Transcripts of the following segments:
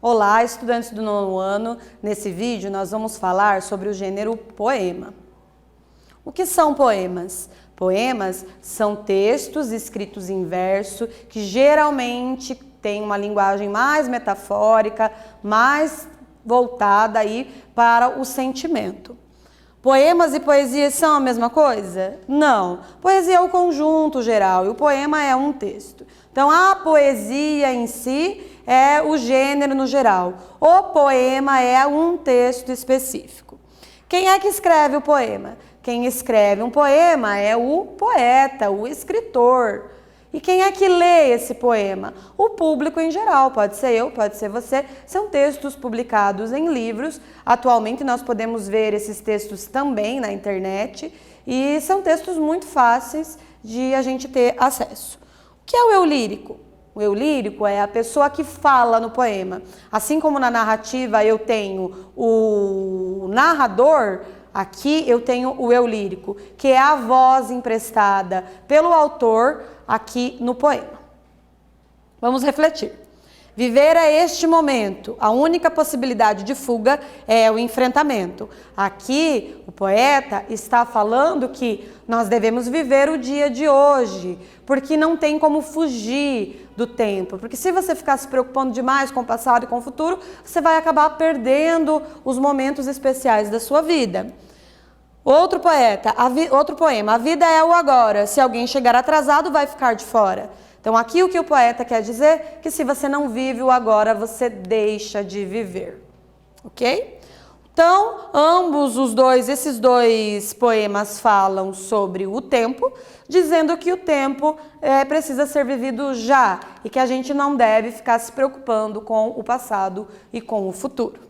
Olá, estudantes do 9º ano. Nesse vídeo nós vamos falar sobre o gênero poema. O que são poemas? Poemas são textos escritos em verso que geralmente têm uma linguagem mais metafórica, mais voltada aí para o sentimento. Poemas e poesias são a mesma coisa? Não. Poesia é o conjunto geral e o poema é um texto. Então, a poesia em si é o gênero no geral. O poema é um texto específico. Quem é que escreve o poema? Quem escreve um poema é o poeta, o escritor. E quem é que lê esse poema? O público em geral, pode ser eu, pode ser você. São textos publicados em livros. Atualmente nós podemos ver esses textos também na internet e são textos muito fáceis de a gente ter acesso. O que é o eu lírico? O eu lírico é a pessoa que fala no poema. Assim como na narrativa eu tenho o narrador, aqui eu tenho o eu lírico, que é a voz emprestada pelo autor aqui no poema. Vamos refletir. Viver é este momento. A única possibilidade de fuga é o enfrentamento. Aqui, o poeta está falando que nós devemos viver o dia de hoje, porque não tem como fugir do tempo. Porque se você ficar se preocupando demais com o passado e com o futuro, você vai acabar perdendo os momentos especiais da sua vida. Outro poema, a vida é o agora. Se alguém chegar atrasado, vai ficar de fora. Então, aqui o que o poeta quer dizer é que se você não vive o agora, você deixa de viver. Ok? Então, esses dois poemas falam sobre o tempo, dizendo que o tempo precisa ser vivido já e que a gente não deve ficar se preocupando com o passado e com o futuro.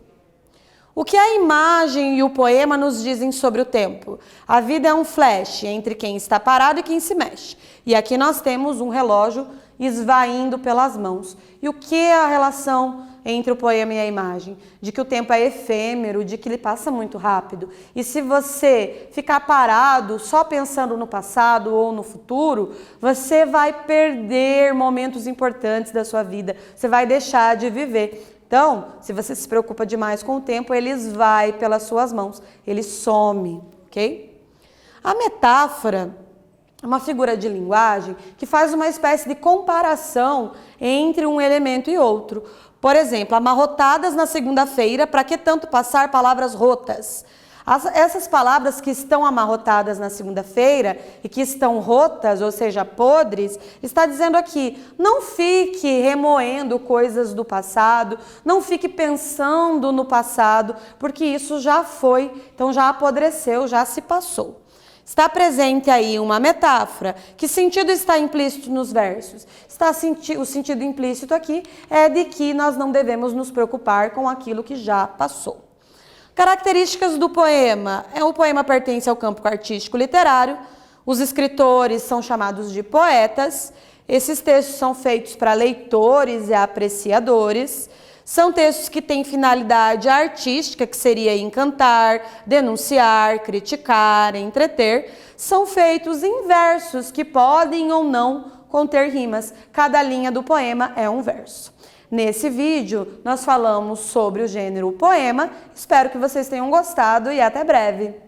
O que a imagem e o poema nos dizem sobre o tempo? A vida é um flash entre quem está parado e quem se mexe. E aqui nós temos um relógio esvaindo pelas mãos. E o que é a relação entre o poema e a imagem? De que o tempo é efêmero, de que ele passa muito rápido. E se você ficar parado só pensando no passado ou no futuro, você vai perder momentos importantes da sua vida. Você vai deixar de viver. Então, se você se preocupa demais com o tempo, ele esvai pelas suas mãos, ele some, ok? A metáfora é uma figura de linguagem que faz uma espécie de comparação entre um elemento e outro. Por exemplo, amarrotadas na segunda-feira, para que tanto passar palavras rotas? Essas palavras que estão amarrotadas na segunda-feira e que estão rotas, ou seja, podres, está dizendo aqui, não fique remoendo coisas do passado, não fique pensando no passado, porque isso já foi, então já apodreceu, já se passou. Está presente aí uma metáfora. Que sentido está implícito nos versos? O sentido implícito aqui é de que nós não devemos nos preocupar com aquilo que já passou. Características do poema. O poema pertence ao campo artístico literário. Os escritores são chamados de poetas. Esses textos são feitos para leitores e apreciadores. São textos que têm finalidade artística, que seria encantar, denunciar, criticar, entreter. São feitos em versos que podem ou não conter rimas. Cada linha do poema é um verso. Nesse vídeo, nós falamos sobre o gênero poema. Espero que vocês tenham gostado e até breve!